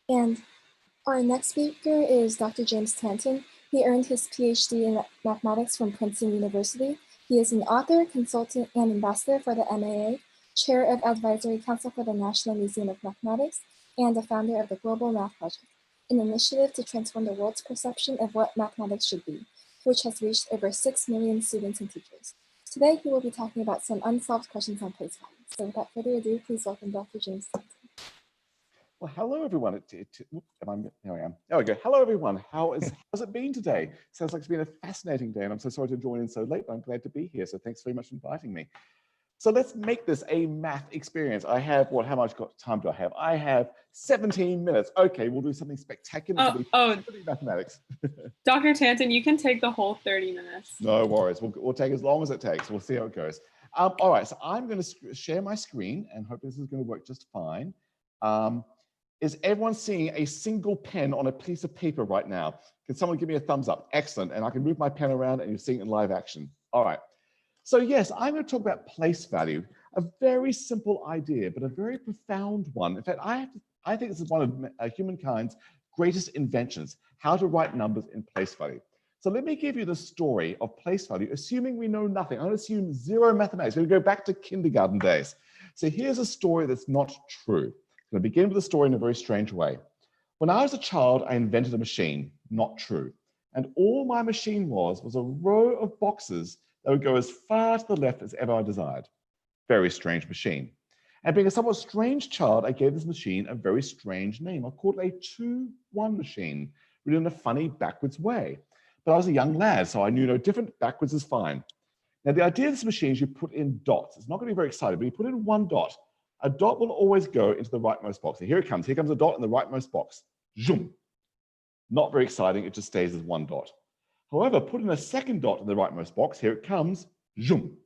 And our next speaker is Dr. James Tanton. He earned his PhD in mathematics from Princeton University. He is an author, consultant, and ambassador for the MAA, chair of Advisory Council for the National Museum of Mathematics, and the founder of the Global Math Project, an initiative to transform the world's perception of what mathematics should be, which has reached over 6 million students and teachers. Today, he will be talking about some unsolved questions on place values. So without further ado, please welcome Dr. James Tanton. Well, hello everyone. Here I am. There we go. Hello everyone. How's it been today? Sounds like it's been a fascinating day, and I'm so sorry to join in so late, but I'm glad to be here. So thanks very much for inviting me. So let's make this a math experience. I have, how much time do I have? I have 17 minutes. Okay, we'll do something spectacular. Mathematics. Dr. Tanton, you can take the whole 30 minutes. No worries. We'll take as long as it takes. We'll see how it goes. All right, so I'm going to share my screen and hope this is going to work just fine. Is everyone seeing a single pen on a piece of paper right now? Can someone give me a thumbs up? Excellent. And I can move my pen around and you're seeing it in live action. All right. So yes, I'm going to talk about place value, a very simple idea, but a very profound one. In fact, I think this is one of humankind's greatest inventions, how to write numbers in place value. So let me give you the story of place value, assuming we know nothing. I'm going to assume zero mathematics. We're going to go back to kindergarten days. So here's a story that's not true. I'm going to begin with a story in a very strange way. When I was a child, I invented a machine, not true. And all my machine was a row of boxes that would go as far to the left as ever I desired. Very strange machine. And being a somewhat strange child, I gave this machine a very strange name. I called it a 2-1 machine, written in a funny backwards way. But I was a young lad, so I knew no different. Backwards is fine. Now, the idea of this machine is you put in dots. It's not going to be very exciting, but you put in one dot. A dot will always go into the rightmost box. So here it comes. Here comes a dot in the rightmost box. Zoom. Not very exciting. It just stays as one dot. However, put in a second dot in the rightmost box. Here it comes. Zoom.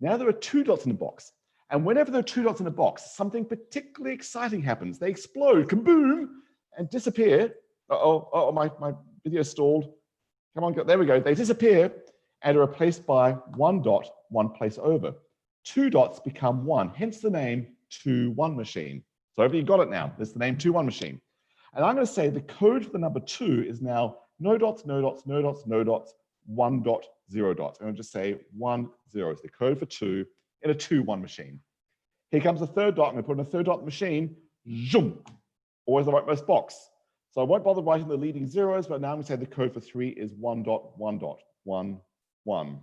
Now there are two dots in the box. And whenever there are two dots in the box, something particularly exciting happens. They explode, kaboom, and disappear. Uh-oh, my video stalled. Come on, there we go. They disappear and are replaced by one dot, one place over. Two dots become one, hence the name 2-1 machine. So hopefully you got it now. There's the name 2-1 machine. And I'm going to say the code for the number 2 is now no dots, no dots, no dots, no dots, 1 dot, 0 dots. I'm going to just say 1, 0. It's the code for 2 in a 2-1 machine. Here comes the third dot. I'm going to put in a third dot in the machine. Zoom. Always the rightmost box. So I won't bother writing the leading zeros, but now I'm going to say the code for 3 is 1 dot, 1 dot, 1, 1.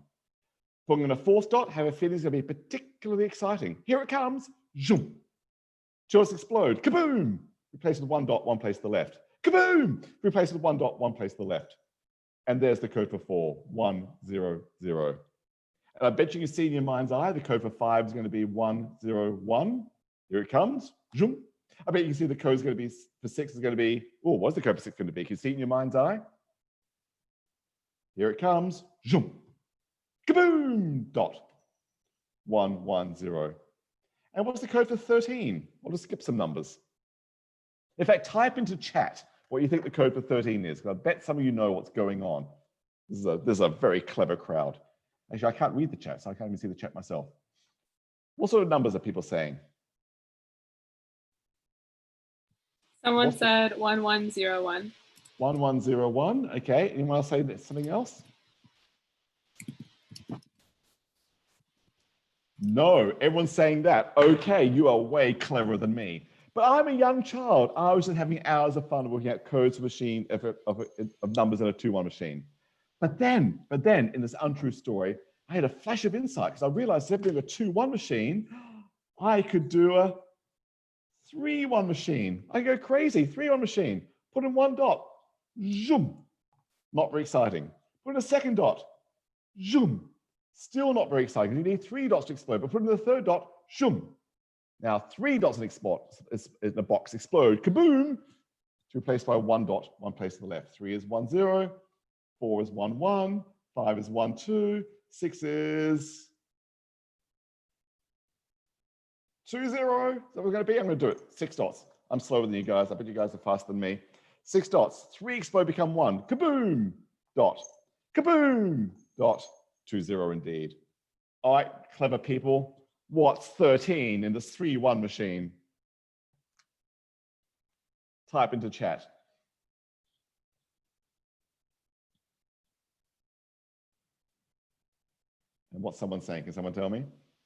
Putting in a fourth dot, have a feeling it's going to be particularly exciting. Here it comes. Zoom. Two dots explode. Kaboom. Replace with 1 dot, 1 place to the left. Kaboom. Replace with 1 dot, 1 place to the left. And there's the code for 4. 1, 0, 0. And I bet you can see in your mind's eye, the code for 5 is going to be 1, 0, 1. Here it comes. Zoom. I bet you can see the code is going to be for 6 is going to be, oh, what's the code for 6 going to be? Can you see it in your mind's eye? Here it comes. Zoom. Kaboom! Dot. 1, 1, 0. And what's the code for 13? I'll just skip some numbers. In fact, type into chat what you think the code for 13 is, because I bet some of you know what's going on. This is a very clever crowd. Actually, I can't read the chat, so I can't even see the chat myself. What sort of numbers are people saying? Someone said 1101. 1101. Okay. Anyone else say something else? No, everyone's saying that. Okay, you are way cleverer than me. But I'm a young child. I was just having hours of fun working out codes of machine of numbers in a 2-1 machine. But then, in this untrue story, I had a flash of insight because I realized instead of doing a 2-1 machine, I could do a 3-1 machine. I go crazy. 3-1 machine. Put in 1 dot. Zoom. Not very exciting. Put in a second dot. Zoom. Still not very exciting. You need 3 dots to explode, but put in the third dot, shoom. Now 3 dots in a box explode, kaboom, to replace by 1 dot, 1 place to the left. 3 is 1, 0, 4 is 1, 1, 5 is 1, 2, 6 is 2, 0. Is that what we're going to be? I'm going to do it. 6 dots. I'm slower than you guys. I bet you guys are faster than me. 6 dots. 3 explode, become 1. Kaboom, dot, kaboom, dot. 2, 0 indeed. All right, clever people. What's 13 in this 3-1 machine? type into chat? And what's someone saying? Can someone tell me?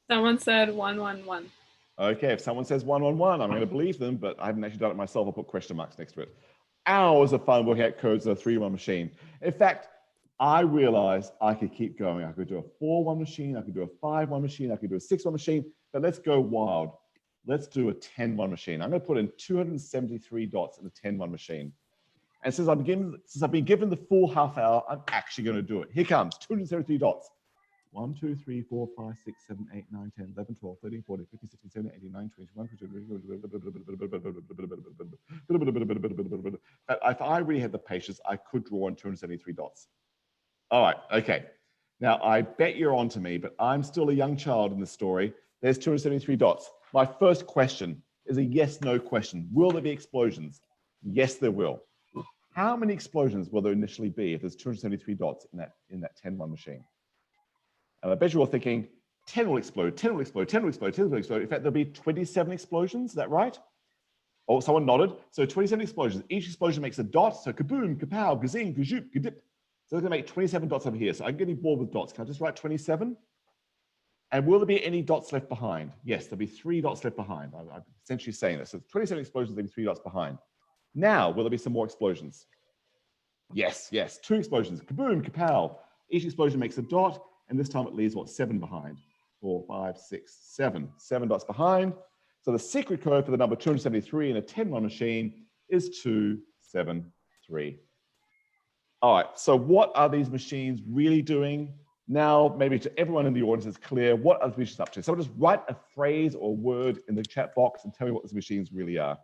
Someone said 111. Okay, if someone says 111, I'm going to believe them, but I haven't actually done it myself. I'll put question marks next to it. Hours of fun working out codes of a 3-1 machine. In fact, I realized I could keep going. I could do a 4-1 machine, I could do a 5-1 machine, I could do a 6-1 machine, but let's go wild. Let's do a 10-1 machine. I'm going to put in 273 dots in a 10-1 machine. And since I've been given the full half hour, I'm actually going to do it. Here comes 273 dots. 1, 2, 3, 4, 5, 6, 7, 8, 9, 10, 11, 12, 13, 14, 15, 16, 17, 18, 19, 20. If I really had the patience, I could draw on 273 dots. All right, okay. Now, I bet you're on to me, but I'm still a young child in this story. There's 273 dots. My first question is a yes/no question. Will there be explosions? Yes, there will. How many explosions will there initially be if there's 273 dots in that 10-1 machine? And I bet you're all thinking, 10 will explode, 10 will explode, 10 will explode, 10 will explode. In fact, there'll be 27 explosions, is that right? Oh, someone nodded. So 27 explosions. Each explosion makes a dot. So kaboom, kapow, gazing, gazoop, gadip. So they're going to make 27 dots over here. So I'm getting bored with dots. Can I just write 27? And will there be any dots left behind? Yes, there'll be 3 dots left behind. I'm essentially saying this. So 27 explosions, there'll be 3 dots behind. Now, will there be some more explosions? Yes, yes. 2 explosions. Kaboom, kapow. Each explosion makes a dot. And this time it leaves, what, 7 behind? 4, 5, 6, 7. 7 dots behind. So the secret code for the number 273 in a 10-1 machine is 273. All right, so what are these machines really doing? Now, maybe to everyone in the audience is clear, what are the machines up to? So just write a phrase or word in the chat box and tell me what these machines really are.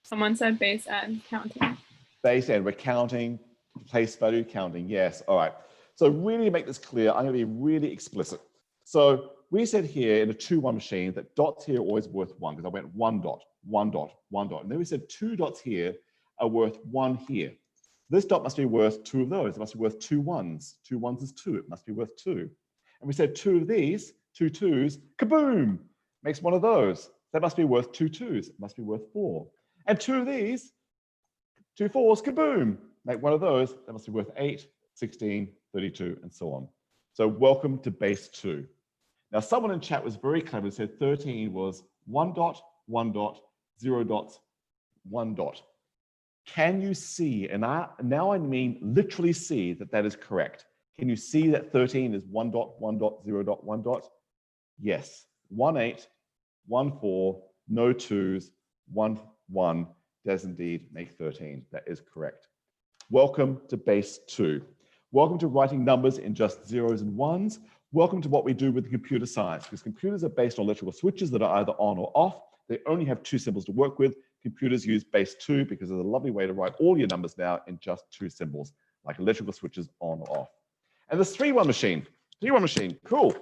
Someone said base and counting. Base and we're counting, place value counting, yes, all right. So really to make this clear, I'm gonna be really explicit. So we said here in a 2-1 machine that dots here are always worth 1 because I went 1 dot, 1 dot, 1 dot. And then we said 2 dots here are worth 1 here. This dot must be worth 2 of those. It must be worth 2 1s. 2 1s is 2, it must be worth 2. And we said 2 of these, 2 2s, kaboom, makes 1 of those. That must be worth 2 2s, it must be worth 4. And 2 of these, 2 4s, kaboom, make 1 of those. That must be worth 8, 16, 32, and so on. So welcome to base 2. Now, someone in chat was very clever and said 13 was 1 dot, 1 dot, 0 dots, 1 dot. Can you see, and now I mean literally see that that is correct. Can you see that 13 is 1 dot, 1 dot, 0 dot, 1 dot? Yes. 1 8, 1 4, no 2s, 1 1 does indeed make 13. That is correct. Welcome to base 2. Welcome to writing numbers in just 0s and 1s. Welcome to what we do with computer science, because computers are based on electrical switches that are either on or off. They only have 2 symbols to work with. Computers use base 2 because it's a lovely way to write all your numbers now in just 2 symbols, like electrical switches on or off. And this 3-1 machine, 3-1 machine, cool.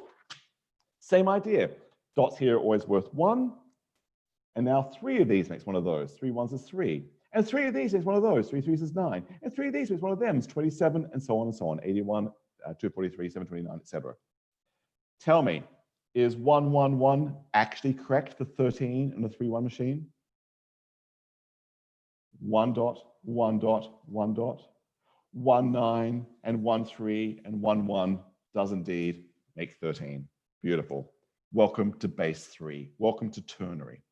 Same idea. Dots here are always worth 1. And now 3 of these makes 1 of those. 3 1s is 3. And 3 of these makes 1 of those. 3 3s is 9. And 3 of these makes 1 of them. It's 27, and so on and so on. 81, 243, 729, etc. Tell me, is 111 actually correct for 13 in a 3-1 machine? 1 dot, 1 dot, 1 dot. 1 9 and 1 3 and 1 1 does indeed make 13. Beautiful. Welcome to base 3. Welcome to ternary.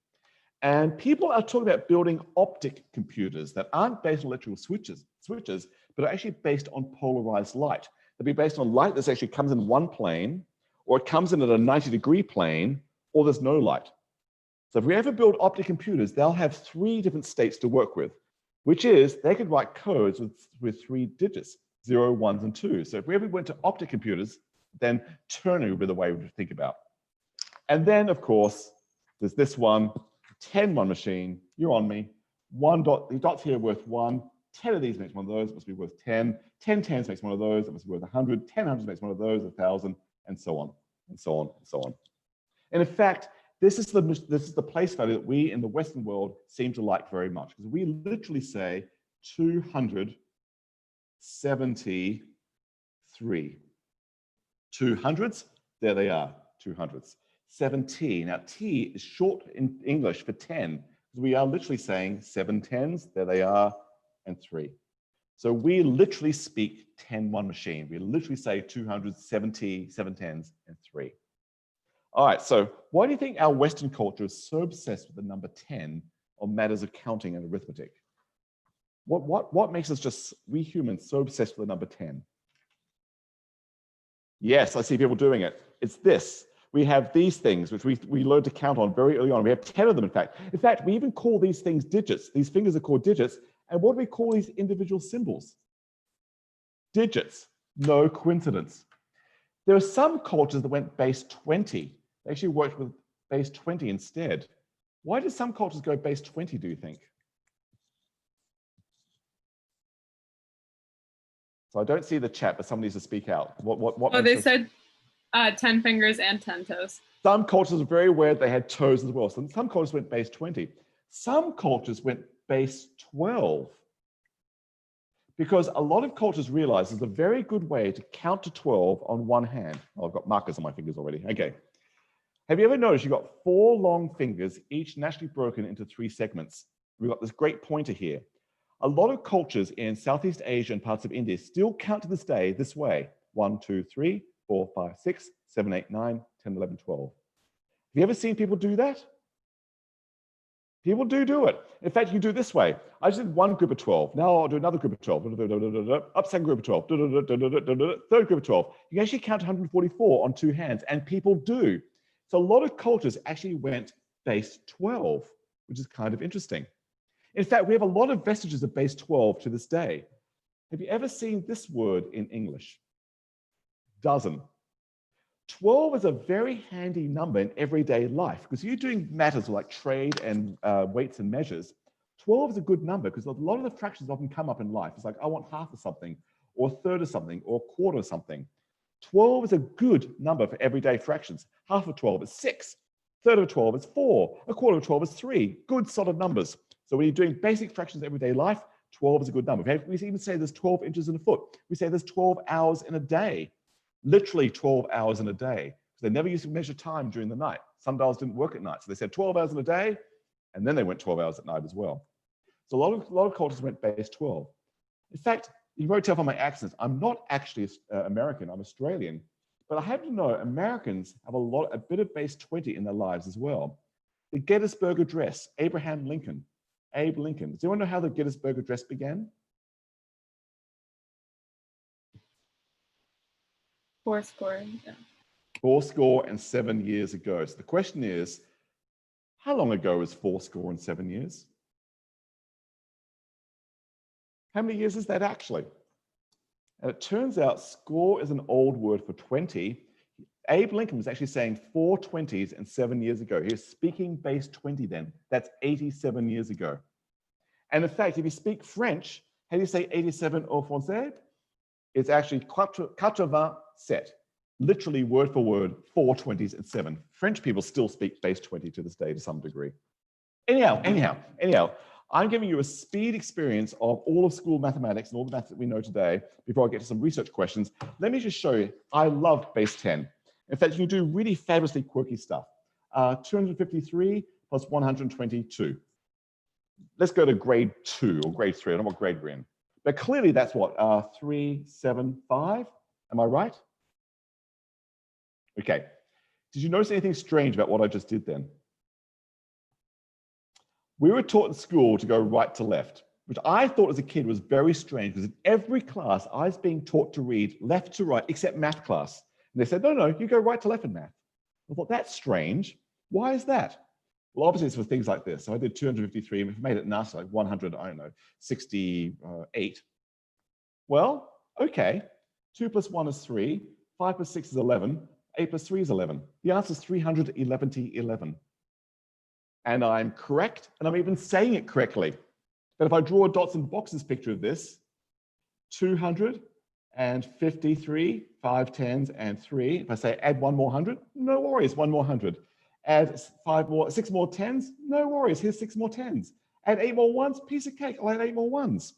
And people are talking about building optic computers that aren't based on electrical switches, but are actually based on polarized light. They'll be based on light that actually comes in one plane, or it comes in at a 90-degree plane, or there's no light. So if we ever build optic computers, they'll have 3 different states to work with, which is they could write codes with 3 digits, 0, 1s, and 2s. So if we ever went to optic computers, then ternary would be the way we would think about. And then, of course, there's this one, 10-1 machine, you're on me. 1 dot, the dots here are worth 1. 10 of these makes 1 of those, it must be worth 10. 10 10s makes 1 of those, it must be worth 100. 10 hundreds makes 1 of those, 1,000, and so on, and so on, and so on. And in fact, this is the place value that we in the Western world seem to like very much, because we literally say 273. 200s, there they are, 200ths. 7t. Now, t is short in English for 10. We are literally saying 7 tens, there they are, and 3. So we literally speak 10-1 machine. We literally say 270, 7 tens, and 3. All right, so why do you think our Western culture is so obsessed with the number 10 on matters of counting and arithmetic? What makes us just, we humans, so obsessed with the number 10? Yes, I see people doing it. It's this. We have these things, which we learned to count on very early on. We have 10 of them, in fact. In fact, we even call these things digits. These fingers are called digits. And what do we call these individual symbols? Digits. No coincidence. There are some cultures that went base 20. They actually worked with base 20 instead. Why did some cultures go base 20, do you think? So I don't see the chat, but somebody needs to speak out. Oh, they said 10 fingers and 10 toes. Some cultures are very aware they had toes as well. So some cultures went base 20. Some cultures went base 12. Because a lot of cultures realize there's a very good way to count to 12 on one hand. Oh, I've got markers on my fingers already. Okay. Have you ever noticed you've got 4 long fingers, each naturally broken into 3 segments? We've got this great pointer here. A lot of cultures in Southeast Asia and parts of India still count to this day this way. 1, 2, 3, 4, 5, 6, 7, 8, 9, 10, 11, 12. Have you ever seen people do that? People do it. In fact, you do it this way. I just did one group of 12. Now I'll do another group of 12. Up second group of 12. Third group of 12. You can actually count 144 on 2 hands, and people do. So a lot of cultures actually went base 12, which is kind of interesting. In fact, we have a lot of vestiges of base 12 to this day. Have you ever seen this word in English? Dozen. 12 is a very handy number in everyday life because you're doing matters like trade and weights and measures. 12 is a good number because a lot of the fractions often come up in life. It's like, I want half of something, or a third of something, or a quarter of something. 12 is a good number for everyday fractions. Half of 12 is 6. A third of 12 is 4. A quarter of 12 is 3. Good solid numbers. So when you're doing basic fractions in everyday life, 12 is a good number. We even say there's 12 inches in a foot. We say there's 12 hours in a day. Literally 12 hours in a day. They never used to measure time during the night. Sundials didn't work at night. So they said 12 hours in a day, and then they went 12 hours at night as well. So a lot of cultures went base 12. In fact, you can probably tell from my accents, I'm not actually American, I'm Australian. But I happen to know Americans have a bit of base 20 in their lives as well. The Gettysburg Address, Abraham Lincoln, Abe Lincoln. Does anyone know how the Gettysburg Address began? 4 score, yeah. 7 years ago. So the question is, how long ago is 7 years? How many years is that actually? And it turns out score is an old word for 20. Abe Lincoln was actually saying 4 20s and 7 years ago. He was speaking base 20 then. That's 87 years ago. And in fact, if you speak French, how do you say 87 au français? It's actually 87, literally word for word, 4 20s and 7. French people still speak base 20 to this day to some degree. Anyhow, I'm giving you a speed experience of all of school mathematics and all the math that we know today before I get to some research questions. Let me just show you, I love base 10. In fact, you can do really fabulously quirky stuff. 253 plus 122. Let's go to grade 2 or grade 3. I don't know what grade we're in. But clearly that's what, 3, 7, 5. Am I right? Okay. Did you notice anything strange about what I just did then? We were taught in school to go right to left, which I thought as a kid was very strange because in every class I was being taught to read left to right, except math class. And they said, no, you go right to left in math. I thought, that's strange. Why is that? Well, obviously it's for things like this. So I did 253, and if I made it nasty, like 100, I don't know, 68. Well, okay, 2 plus 1 is 3, 5 plus 6 is 11, 8 plus 3 is 11. The answer is 311. And I'm correct, and I'm even saying it correctly. But if I draw a dots and boxes picture of this, 253, 5 tens, and 3. If I say add 1 more 100, no worries, 1 more 100. Add 6 more tens, no worries, here's 6 more tens. Add 8 more ones, piece of cake, I'll add 8 more ones.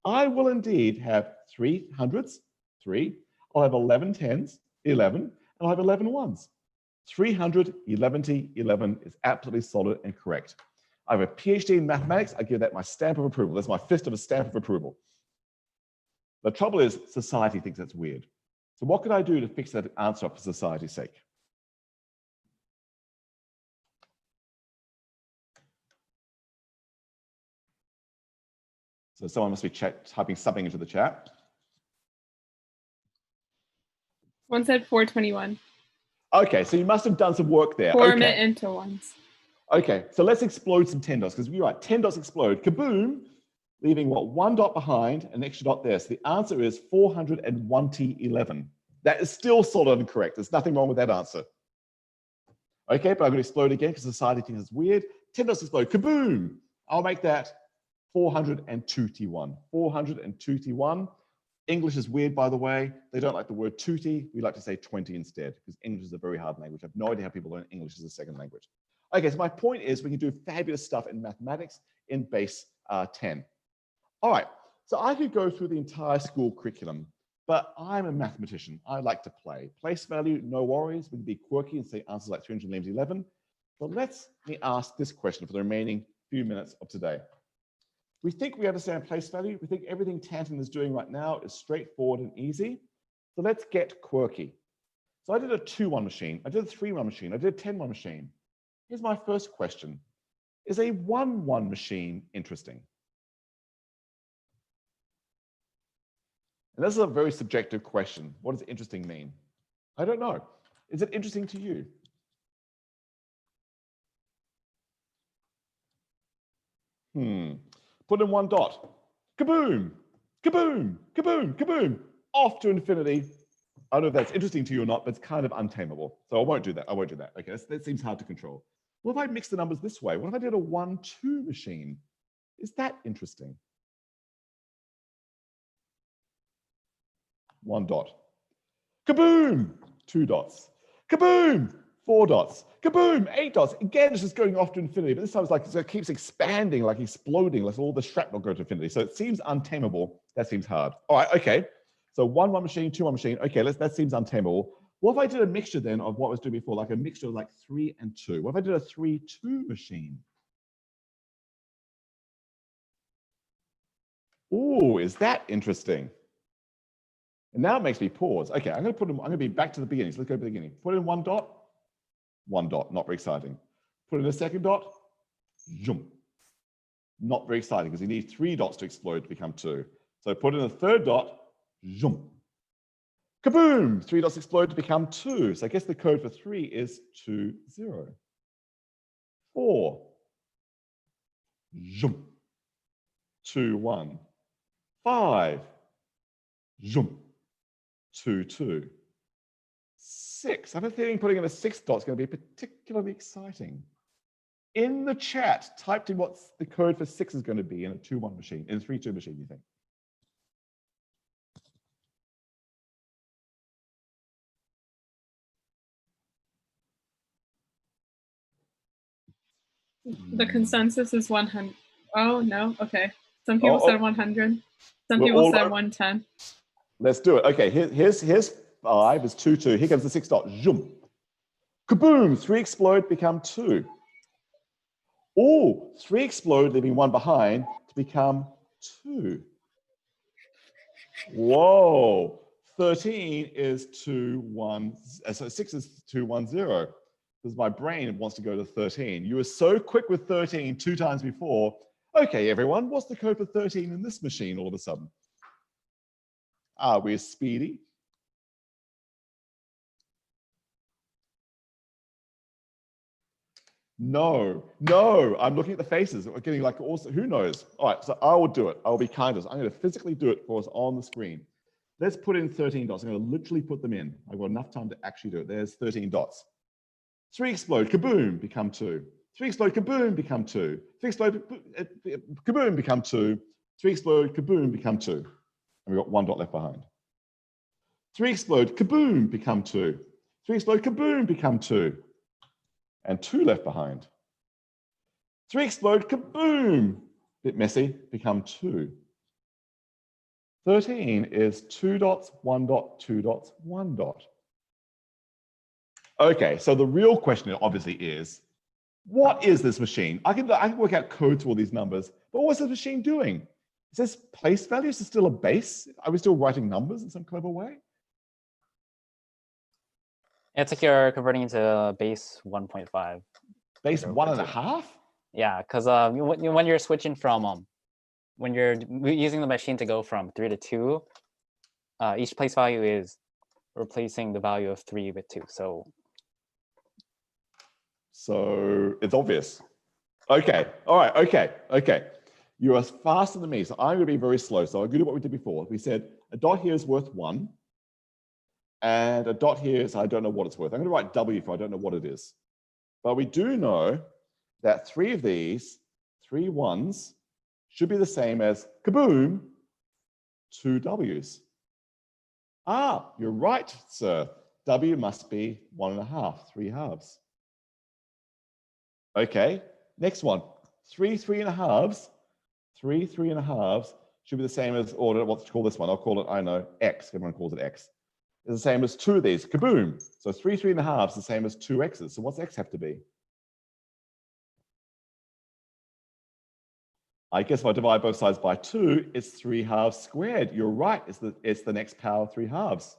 I will indeed have 3 hundreds, 3. I'll have 11 tens, 11, and I'll have 11 ones. 311 is absolutely solid and correct. I have a PhD in mathematics. I give that my stamp of approval. That's my fist of a stamp of approval. The trouble is, society thinks that's weird. So what could I do to fix that answer up for society's sake? So someone must be typing something into the chat. One said 421. Okay, so you must have done some work there. Form Okay. it into ones. Okay, so let's explode some 10 dots, because you're right, 10 dots explode, kaboom, leaving what, 1 dot behind, an extra dot there. So the answer is 411. That is still solid and correct. There's nothing wrong with that answer. Okay, but I'm going to explode again because society thinks it's weird. 10 dots explode, kaboom. I'll make that 421. 421. English is weird, by the way. They don't like the word tutti. We like to say 20 instead, because English is a very hard language. I have no idea how people learn English as a second language. Okay, so my point is we can do fabulous stuff in mathematics in base 10. All right, so I could go through the entire school curriculum, but I'm a mathematician. I like to play. Place value, no worries. We can be quirky and say answers like 311. But let me ask this question for the remaining few minutes of today. We think we understand place value. We think everything Tanton is doing right now is straightforward and easy. So let's get quirky. So I did a 2-1 machine. I did a 3-1 machine. I did a 10-1 machine. Here's my first question. Is a 1-1 machine interesting? And this is a very subjective question. What does interesting mean? I don't know. Is it interesting to you? Put in 1 dot. Kaboom, kaboom, kaboom, kaboom. Off to infinity. I don't know if that's interesting to you or not, but it's kind of untamable. So I won't do that. I won't do that. Okay, that seems hard to control. What if I mix the numbers this way? What if I did a 1-2 machine? Is that interesting? 1 dot. Kaboom! 2 dots. Kaboom! 4 dots. Kaboom! 8 dots. Again, it's just going off to infinity, but this time it's like it keeps expanding, like exploding, like all the shrapnel go to infinity. So it seems untamable. That seems hard. All right, okay. So 1-1 machine, 2-1 machine. Okay, that seems untamable. What if I did a mixture then of what I was doing before, like a mixture of like 3 and 2? What if I did a 3-2 machine? Ooh, is that interesting? And now it makes me pause. Okay, I'm going to be back to the beginning. So let's go to the beginning. Put in 1 dot, 1 dot, not very exciting. Put in a second dot, zoom. Not very exciting because you need 3 dots to explode to become 2. So put in a third dot, zoom. Kaboom! 3 dots explode to become 2. So I guess the code for 3 is 2, 0. 4. Zoom. 2, 1. 5. Zoom. 2, 2. 6. I have a feeling putting in a 6 dot is going to be particularly exciting. In the chat, typed in what the code for 6 is going to be in a 2-1 machine, in a 3-2 machine, you think? The consensus is 100. Oh, no. Okay. Some people said 100. Some people said 110. Let's do it. Okay, here's 5 is 2, 2. Here comes the 6 dot. Zoom. Kaboom! 3 explode, become 2. Oh, 3 explode, leaving 1 behind to become 2. Whoa. 13 is 2, 1. So 6 is 2, 1, 0. Because my brain wants to go to 13. You were so quick with 13 2 times before. Okay, everyone, what's the code for 13 in this machine all of a sudden? Are we speedy? No, I'm looking at the faces. We're getting like, also, who knows? All right, so I will do it. I will be kind. I'm going to physically do it for us on the screen. Let's put in 13 dots. I'm going to literally put them in. I've got enough time to actually do it. There's 13 dots. 3 explode, kaboom, become 2. 3 explode, kaboom, become 2. 3 explode, kaboom, become 2. 3 explode, kaboom, become 2. And we've got 1 dot left behind. 3 explode, kaboom, become 2. 3 explode, kaboom, become 2. And 2 left behind. 3 explode, kaboom, bit messy, become 2. 13 is 2 dots, 1 dot, 2 dots, 1 dot. Okay, so the real question obviously is, what is this machine? I can work out code to all these numbers, but what's this machine doing? Is this place value? Is this still a base? Are we still writing numbers in some clever way? It's like you're converting into base 1.5. Base 1.5? Yeah, because when you're switching from when you're using the machine to go from 3 to 2, each place value is replacing the value of 3 with 2. So it's obvious. Okay, all right, okay. You are faster than me, so I'm going to be very slow. So I'm going to do what we did before. We said a dot here is worth 1, and a dot here is I don't know what it's worth. I'm going to write W for I don't know what it is. But we do know that 3 of these, 3 ones, should be the same as, kaboom, 2 W's. Ah, you're right, sir. W must be 1.5, 3 halves. Okay, next one. 3 3.5s. 3 3.5s should be the same as, or what's call this one? I'll call it, I know, X. Everyone calls it X. It's the same as 2 of these. Kaboom. So 3 3.5s is the same as 2 X's. So what's X have to be? I guess if I divide both sides by 2, it's 3 halves squared. You're right. It's the next power of 3 halves.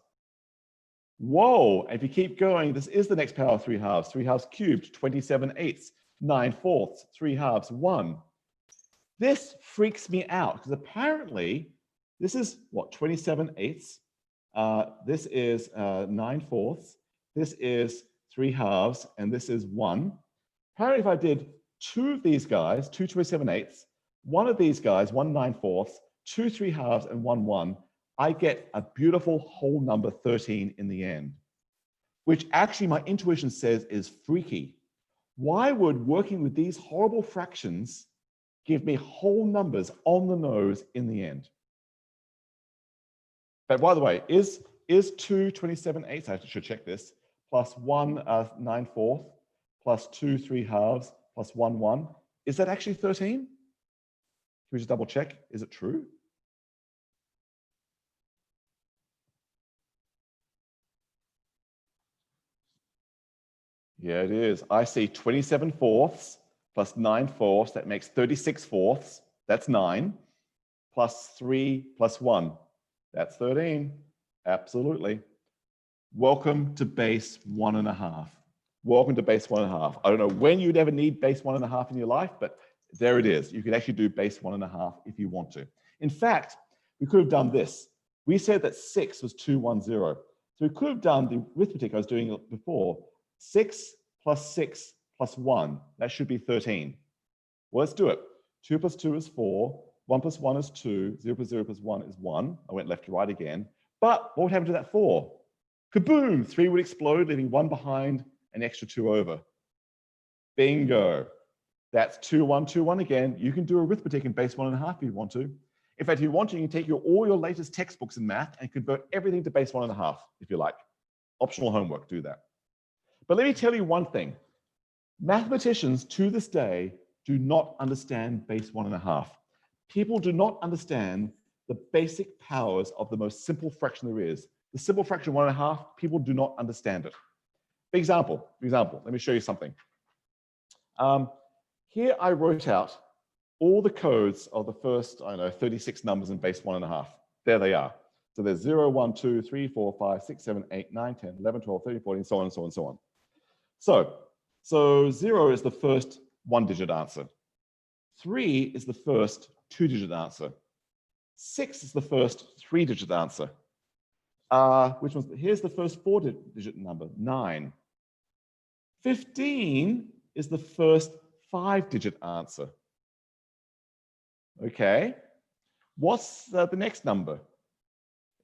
Whoa. And if you keep going, this is the next power of 3 halves. 3 halves cubed, 27 eighths, 9 fourths, 3 halves, 1. This freaks me out because apparently this is what, 27 eighths. This is 9 fourths. This is 3 halves, and this is 1. Apparently, if I did 2 of these guys, 2 27 eighths, 1 of these guys, 1 9 fourths, 2 3 halves, and 1 1, I get a beautiful whole number 13 in the end, which actually my intuition says is freaky. Why would working with these horrible fractions give me whole numbers on the nose in the end? But by the way, is 2 27 eighths, I should check this, plus 1 9 fourths, plus 2 3 halves, plus 1 1, is that actually 13? Can we just double check? Is it true? Yeah, it is. I see 27 fourths plus 9 fourths. That makes 36 fourths. That's 9. Plus 3 plus 1. That's 13. Absolutely. Welcome to base 1.5. Welcome to base 1.5. I don't know when you'd ever need base 1.5 in your life, but there it is. You can actually do base 1.5 if you want to. In fact, we could have done this. We said that 6 was 210. So we could have done the arithmetic I was doing before. 6 plus 6 plus 1, that should be 13. Well, let's do it. 2 plus 2 is 4. 1 plus 1 is 2. 0 plus 0 plus 1 is 1. I went left to right again. But what would happen to that 4? Kaboom! 3 would explode, leaving 1 behind, an extra 2 over. Bingo. That's 2, 1, 2, 1 again. You can do arithmetic in base 1.5 if you want to. In fact, if you want to, you can take all your latest textbooks in math and convert everything to base 1.5 if you like. Optional homework, do that. But let me tell you one thing. Mathematicians to this day do not understand base 1.5. People do not understand the basic powers of the most simple fraction there is. The simple fraction 1.5, people do not understand it. For example, let me show you something. Here I wrote out all the codes of the first, 36 numbers in base 1.5. There they are. So there's 0, 1, 2, 3, 4, 5, 6, 7, 8, 9, 10, 11, 12, 13, 14, so on and so on and so on. So 0 is the first 1-digit answer. 3 is the first 2-digit answer. 6 is the first 3-digit answer. Here's the first 4-digit number, 9. 15 is the first 5-digit answer. Okay. What's the next number?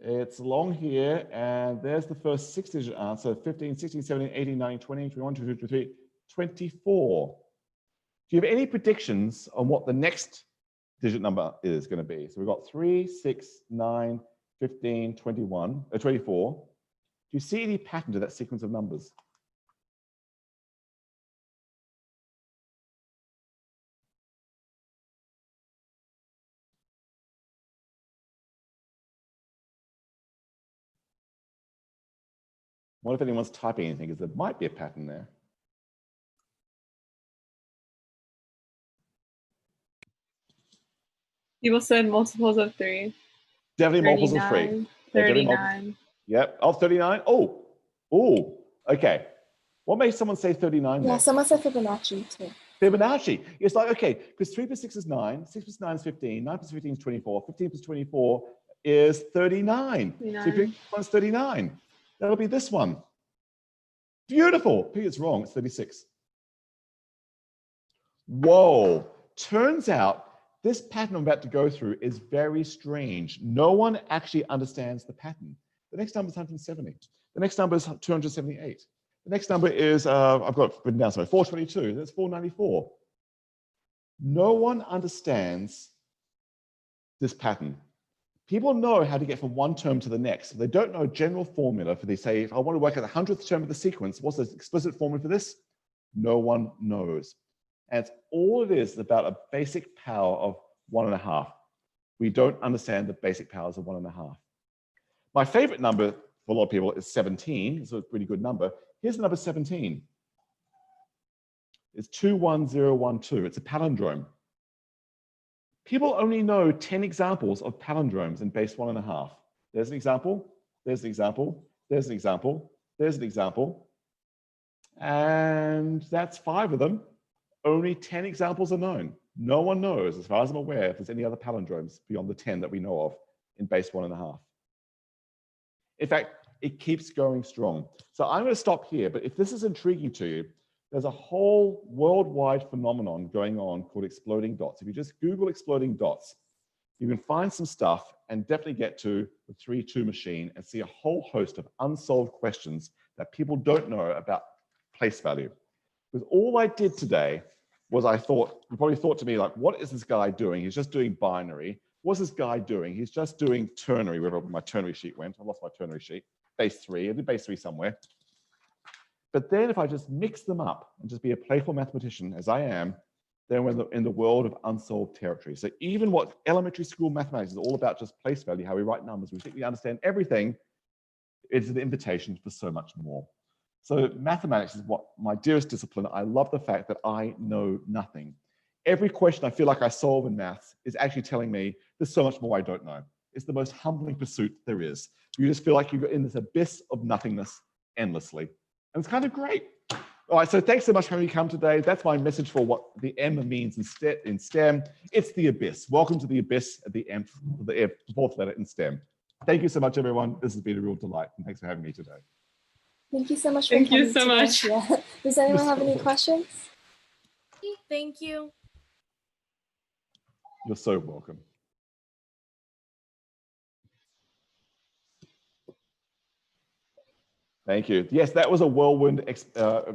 It's along here, and there's the first 6-digit answer, 15, 16, 17, 18, 19, 20, 21, 22, 23, 24. Do you have any predictions on what the next digit number is going to be? So we've got 3, 6, 9, 15, 21, 24. Do you see any pattern to that sequence of numbers? What if anyone's typing anything? Because there might be a pattern there. People said multiples of 3. Definitely multiples of 3. 39. Yeah, definitely 39. Yep. Oh, 39. Oh, okay. What makes someone say 39 Yeah, there? someone said Fibonacci too. Fibonacci. It's like, okay, because 3 plus 6 is 9, 6 plus 9 is 15, 9 plus 15 is 24, 15 plus 24 is 39. So if you pick one's 39, that'll be this one. Beautiful. P is wrong, it's 36. Whoa. Turns out this pattern I'm about to go through is very strange. No one actually understands the pattern. The next number is 170. The next number is 278. The next number is, I've got written down, sorry, 422. That's 494. No one understands this pattern. People know how to get from one term to the next. They don't know a general formula for, they say, if I want to work out the 100th term of the sequence, what's the explicit formula for this? No one knows. And all it is about a basic power of 1.5. We don't understand the basic powers of 1.5. My favorite number for a lot of people is 17. It's a pretty good number. Here's the number 17. It's 21012. It's a palindrome. People only know 10 examples of palindromes in base 1.5. There's an example, there's an example, there's an example, there's an example. And that's 5 of them. Only 10 examples are known. No one knows, as far as I'm aware, if there's any other palindromes beyond the 10 that we know of in base 1.5. In fact, it keeps going strong. So I'm going to stop here, but if this is intriguing to you, there's a whole worldwide phenomenon going on called exploding dots. If you just Google exploding dots, you can find some stuff and definitely get to the 3-2 machine and see a whole host of unsolved questions that people don't know about place value. Because all I did today was you probably thought to me, like, what is this guy doing? He's just doing binary. What's this guy doing? He's just doing ternary, wherever my ternary sheet went. I lost my ternary sheet. Base 3, I did base 3 somewhere. But then if I just mix them up and just be a playful mathematician, as I am, then we're in the world of unsolved territory. So even what elementary school mathematics is all about, just place value, how we write numbers, we think we understand everything, it's an invitation for so much more. So mathematics is what my dearest discipline. I love the fact that I know nothing. Every question I feel like I solve in maths is actually telling me there's so much more I don't know. It's the most humbling pursuit there is. You just feel like you're in this abyss of nothingness endlessly. And it's kind of great. All right, so thanks so much for having me come today. That's my message for what the M means in STEM. It's the abyss. Welcome to the abyss at the M, the fourth letter in STEM. Thank you so much, everyone. This has been a real delight, and thanks for having me today. Thank you so much for Thank you coming so today. much. Yeah. Does anyone have any questions? Thank you. You're so welcome. Thank you. Yes, that was a whirlwind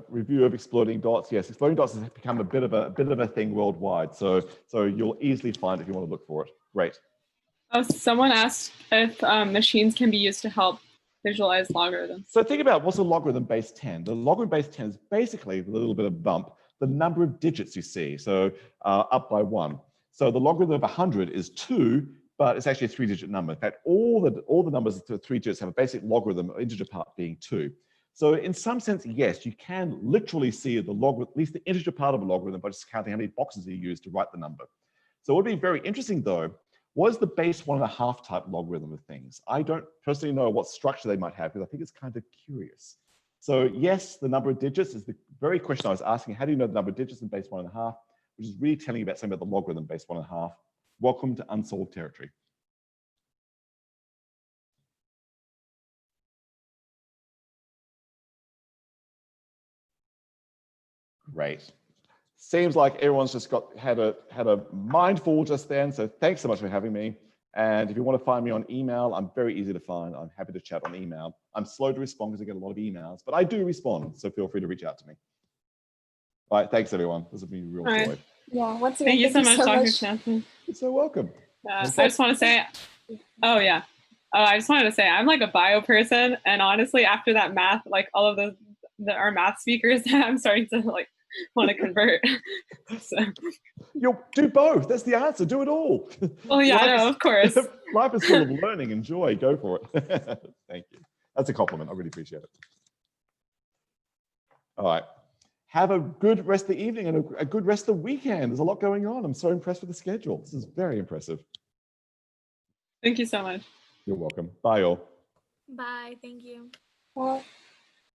review of exploding dots. Yes, exploding dots has become a bit of a thing worldwide. So you'll easily find it if you want to look for it. Great. Oh, someone asked if machines can be used to help visualize logarithms. So think about what's a logarithm base 10. The logarithm base 10 is basically, with a little bit of bump, the number of digits you see. So up by 1. So the logarithm of 100 is 2, but it's actually a 3-digit number. In fact, all the numbers to 3 digits have a basic logarithm, integer part being 2. So in some sense, yes, you can literally see the logarithm, at least the integer part of a logarithm, by just counting how many boxes you use to write the number. So what would be very interesting, though, was the base 1.5 type logarithm of things. I don't personally know what structure they might have, because I think it's kind of curious. So yes, the number of digits is the very question I was asking. How do you know the number of digits in base 1.5? Which is really telling you about something about the logarithm base 1.5. Welcome to unsolved territory. Great. Seems like everyone's just had a mindful just then. So thanks so much for having me. And if you want to find me on email, I'm very easy to find. I'm happy to chat on email. I'm slow to respond because I get a lot of emails, but I do respond. So feel free to reach out to me. All right. Thanks, everyone. This has been a real joy. Yeah. Once again, Thank you so much, Dr. Tanton. You're so welcome. I just want to say, I just wanted to say I'm like a bio person, and honestly, after that math, like all of our math speakers, I'm starting to like want to convert. So. You'll do both. That's the answer. Do it all. Well, yeah, no, of course. Life is full of learning and joy. Go for it. Thank you. That's a compliment. I really appreciate it. All right. Have a good rest of the evening and a good rest of the weekend. There's a lot going on. I'm so impressed with the schedule. This is very impressive. Thank you so much. You're welcome. Bye, all. Bye. Thank you. Well,